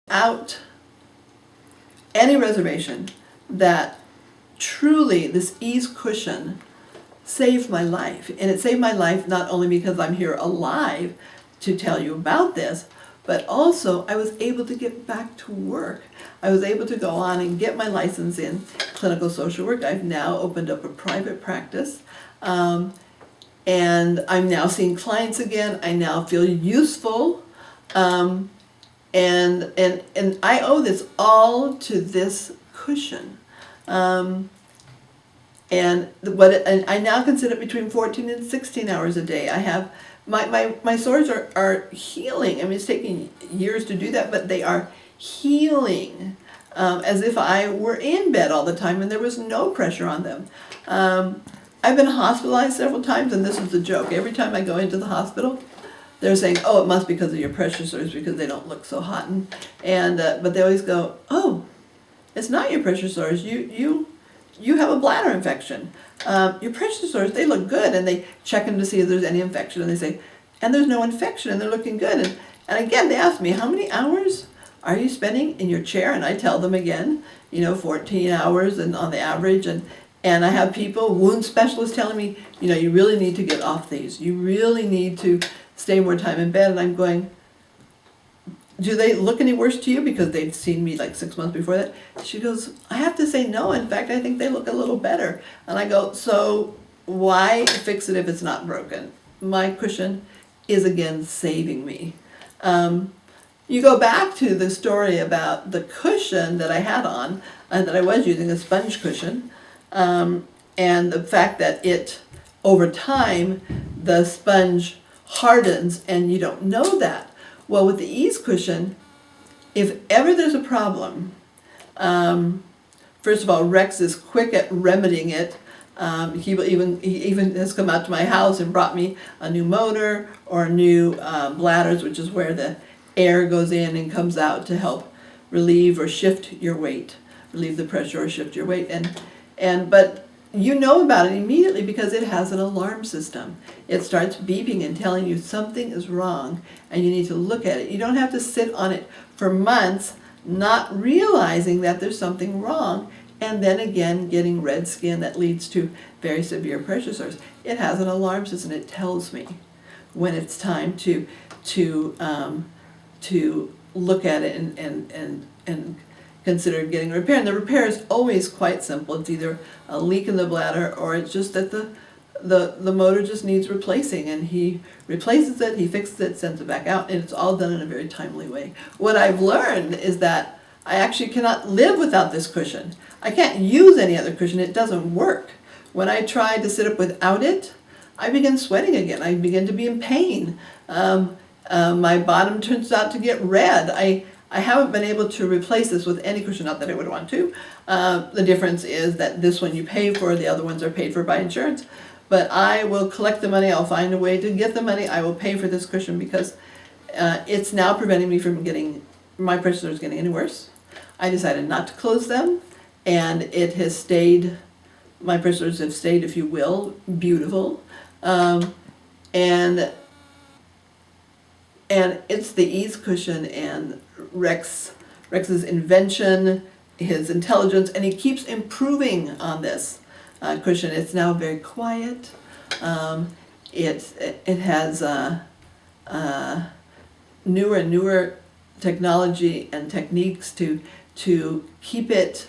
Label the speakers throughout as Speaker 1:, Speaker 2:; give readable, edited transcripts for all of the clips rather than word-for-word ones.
Speaker 1: without any reservation that truly this ease cushion saved my life. And it saved my life not only because I'm here alive to tell you about this, but also I was able to get back to work. I was able to go on and get my license in clinical social work. I've now opened up a private practice. And I'm now seeing clients again. I now feel useful. And I owe this all to this cushion. And I now consider it between 14 and 16 hours a day. I have my sores are healing. I mean, it's taking years to do that, but they are healing as if I were in bed all the time and there was no pressure on them. I've been hospitalized several times, and this is the joke. Every time I go into the hospital, they're saying, "Oh, it must be because of your pressure sores because they don't look so hot," but they always go, "Oh, it's not your pressure sores. You have a bladder infection. Your pressure sores, they look good," and they check them to see if there's any infection, and they say, "And there's no infection, and they're looking good." And again, they ask me, "How many hours are you spending in your chair?" And I tell them again, 14 hours and on the average, and I have people, wound specialists, telling me, you really need to get off these. You really need to stay more time in bed. And I'm going, "Do they look any worse to you?" Because they've seen me like 6 months before that. She goes, "I have to say no. In fact, I think they look a little better." And I go, "So why fix it if it's not broken?" My cushion is again saving me. You go back to the story about the cushion that I had on, and that I was using, a sponge cushion, and the fact that over time, the sponge hardens and you don't know that. Well, with the ease cushion, if ever there's a problem, first of all, Rex is quick at remedying it. He even has come out to my house and brought me a new motor or new bladders, which is where the air goes in and comes out to help relieve or shift your weight, relieve the pressure or shift your weight. But you know about it immediately because it has an alarm system. It starts beeping and telling you something is wrong and you need to look at it. You don't have to sit on it for months not realizing that there's something wrong, and then again getting red skin that leads to very severe pressure sores. It has an alarm system. It tells me when it's time to look at it and consider getting a repair. And the repair is always quite simple. It's either a leak in the bladder or it's just that the motor just needs replacing, and he replaces it, he fixes it, sends it back out, and it's all done in a very timely way. What I've learned is that I actually cannot live without this cushion. I can't use any other cushion. It doesn't work. When I try to sit up without it, I begin sweating again. I begin to be in pain. My bottom turns out to get red. I haven't been able to replace this with any cushion, not that I would want to. The difference is that this one you pay for, the other ones are paid for by insurance. But I will collect the money. I'll find a way to get the money. I will pay for this cushion because it's now preventing me from getting my pressure sores getting any worse. I decided not to close them, and it has stayed. My pressure sores have stayed, if you will, beautiful, and it's the ease cushion and Rex's invention, his intelligence, and he keeps improving on this cushion. It's now very quiet. It has newer and newer technology and techniques to keep it.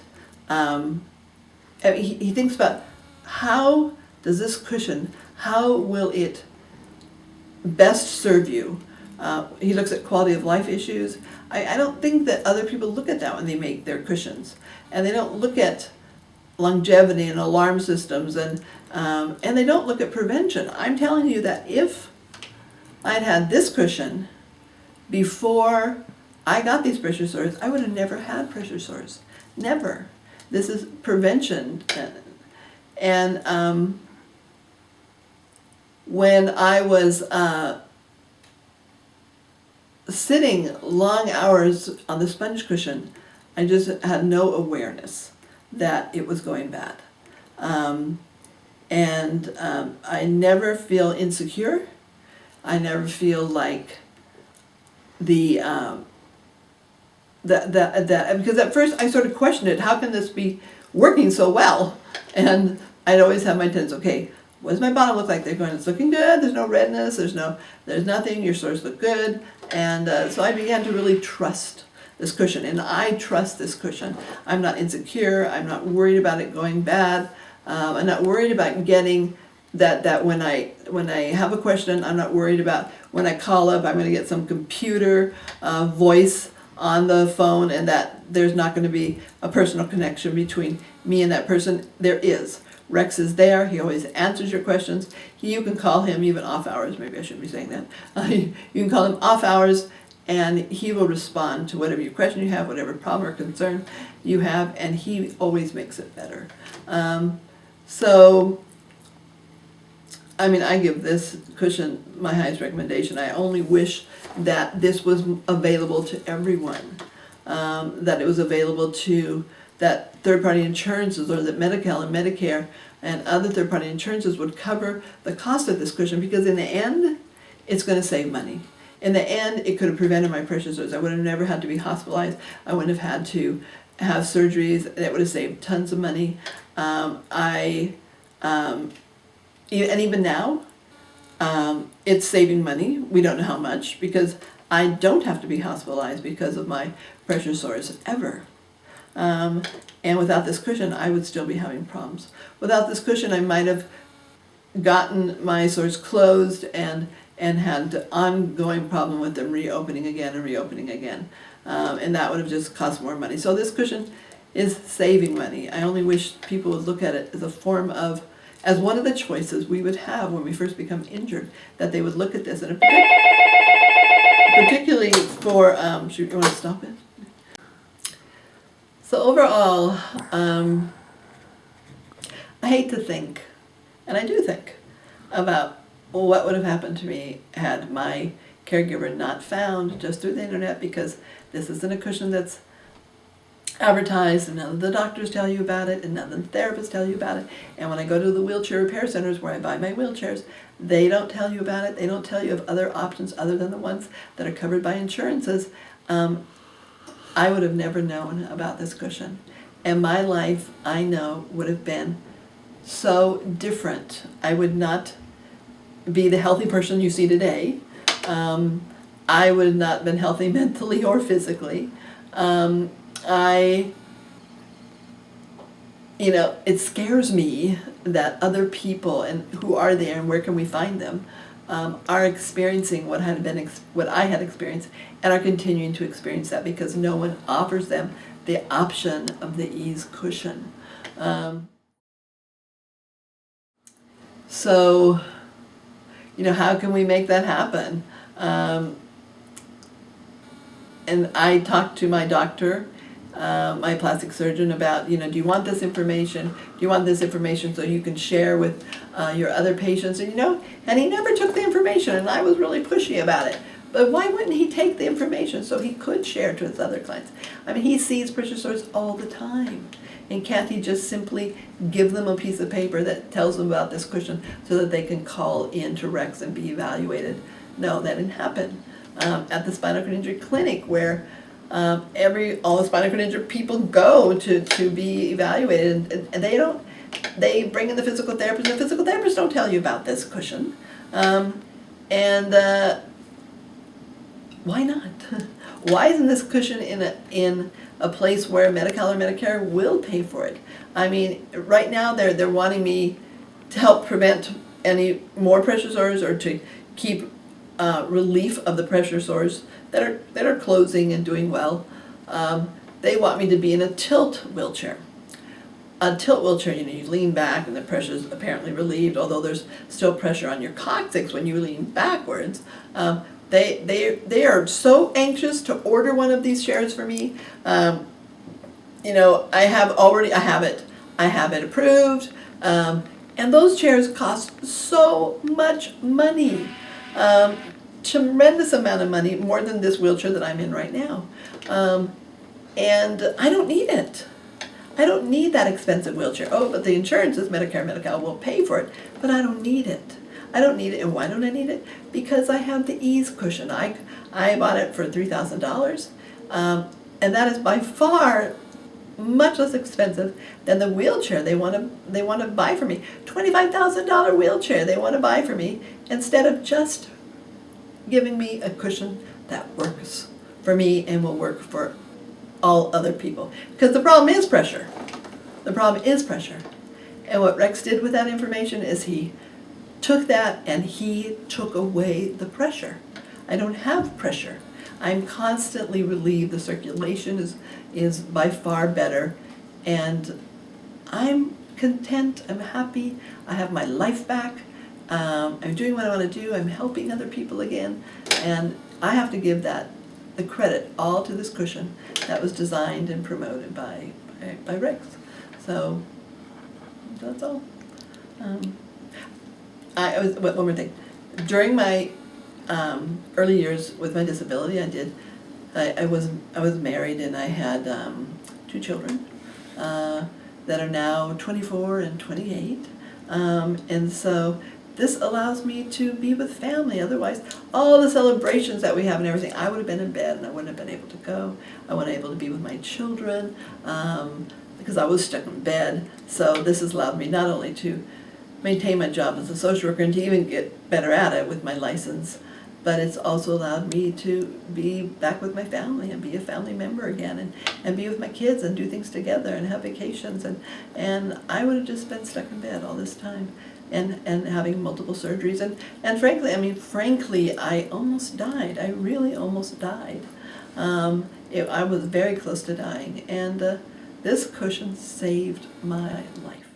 Speaker 1: He thinks about how does this cushion, how will it best serve you. He looks at quality of life issues. I don't think that other people look at that when they make their cushions, and they don't look at longevity and alarm systems, and they don't look at prevention. I'm telling you that if I'd had this cushion before I got these pressure sores, I would have never had pressure sores. Never. This is prevention. And when I was sitting long hours on the sponge cushion, I just had no awareness that it was going bad. I never feel insecure. I never feel like that because at first I sort of questioned it. How can this be working so well? And I'd always have my tendency, okay, what does my bottom look like? They're going, it's looking good. There's no redness. There's nothing. Your sores look good. And so I began to really trust this cushion, and I trust this cushion. I'm not insecure. I'm not worried about it going bad. I'm not worried about getting that when I have a question, I'm not worried about when I call up, I'm going to get some computer voice on the phone, and that there's not going to be a personal connection between me and that person. There is. Rex is there. He always answers your questions. You can call him even off hours. Maybe I shouldn't be saying that. You can call him off hours, and he will respond to whatever your question you have, whatever problem or concern you have, and he always makes it better. So, I mean, I give this cushion my highest recommendation. I only wish that this was available to everyone, that it was available to that third-party insurances, or that Medi-Cal and Medicare and other third-party insurances would cover the cost of this cushion, because in the end, it's going to save money. In the end, it could have prevented my pressure sores. I would have never had to be hospitalized. I wouldn't have had to have surgeries. That would have saved tons of money. And even now, it's saving money. We don't know how much, because I don't have to be hospitalized because of my pressure sores ever. And without this cushion, I would still be having problems. Without this cushion, I might have gotten my sores closed and had ongoing problem with them reopening again and reopening again. And that would have just cost more money. So this cushion is saving money. I only wish people would look at it as a form of, as one of the choices we would have when we first become injured, that they would look at this, and particularly for, shoot, you want to stop it? So overall, I hate to think, and I do think, about what would have happened to me had my caregiver not found just through the internet, because this isn't a cushion that's advertised, and none of the doctors tell you about it, and none of the therapists tell you about it. And when I go to the wheelchair repair centers where I buy my wheelchairs, they don't tell you about it. They don't tell you of other options other than the ones that are covered by insurances. I would have never known about this cushion. And my life, I know, would have been so different. I would not be the healthy person you see today. I would have not been healthy mentally or physically. It scares me that other people, and who are there and where can we find them, are experiencing what I had experienced, and are continuing to experience that, because no one offers them the option of the ease cushion. So, how can we make that happen? And I talked to my doctor, my plastic surgeon, about, do you want this information? Do you want this information so you can share with your other patients? And he never took the information, and I was really pushy about it. But why wouldn't he take the information so he could share to his other clients? I mean, he sees pressure sores all the time. And can't he just simply give them a piece of paper that tells them about this cushion so that they can call in to Rex and be evaluated? No, that didn't happen. At the spinal cord injury clinic, where all the spinal cord injured people go to be evaluated, and they bring in the physical therapist, and the physical therapists don't tell you about this cushion. Why not? Why isn't this cushion in a place where Medi-Cal or Medicare will pay for it? I mean, right now they're wanting me to help prevent any more pressure sores, or to keep relief of the pressure sores that are closing and doing well. They want me to be in a tilt wheelchair. A tilt wheelchair, you lean back and the pressure is apparently relieved, although there's still pressure on your coccyx when you lean backwards. They are so anxious to order one of these chairs for me. I have it approved, and those chairs cost so much money. Tremendous amount of money, more than this wheelchair that I'm in right now. And I don't need it. I don't need that expensive wheelchair. Oh, but the insurances, Medicare, Medi-Cal, will pay for it, but I don't need it. I don't need it. And why don't I need it? Because I have the ease cushion. I bought it for $3,000. And that is by far much less expensive than the wheelchair they want to buy for me. $25,000 wheelchair they want to buy for me, instead of just giving me a cushion that works for me and will work for all other people. Because the problem is pressure. The problem is pressure. And what Rex did with that information is he took that and he took away the pressure. I don't have pressure. I'm constantly relieved. The circulation is by far better, and I'm content, I'm happy, I have my life back, I'm doing what I want to do, I'm helping other people again, and I have to give the credit all to this cushion that was designed and promoted by Rex. So that's all. One more thing. During my early years with my disability, I was married, and I had 2 children that are now 24 and 28, and so this allows me to be with family. Otherwise, all the celebrations that we have and everything, I would have been in bed and I wouldn't have been able to go. I wasn't able to be with my children because I was stuck in bed. So this has allowed me not only to maintain my job as a social worker and to even get better at it with my license, but it's also allowed me to be back with my family and be a family member again, and be with my kids and do things together and have vacations, and I would have just been stuck in bed all this time and having multiple surgeries, and frankly, I almost died. I really almost died. I was very close to dying, and this cushion saved my life.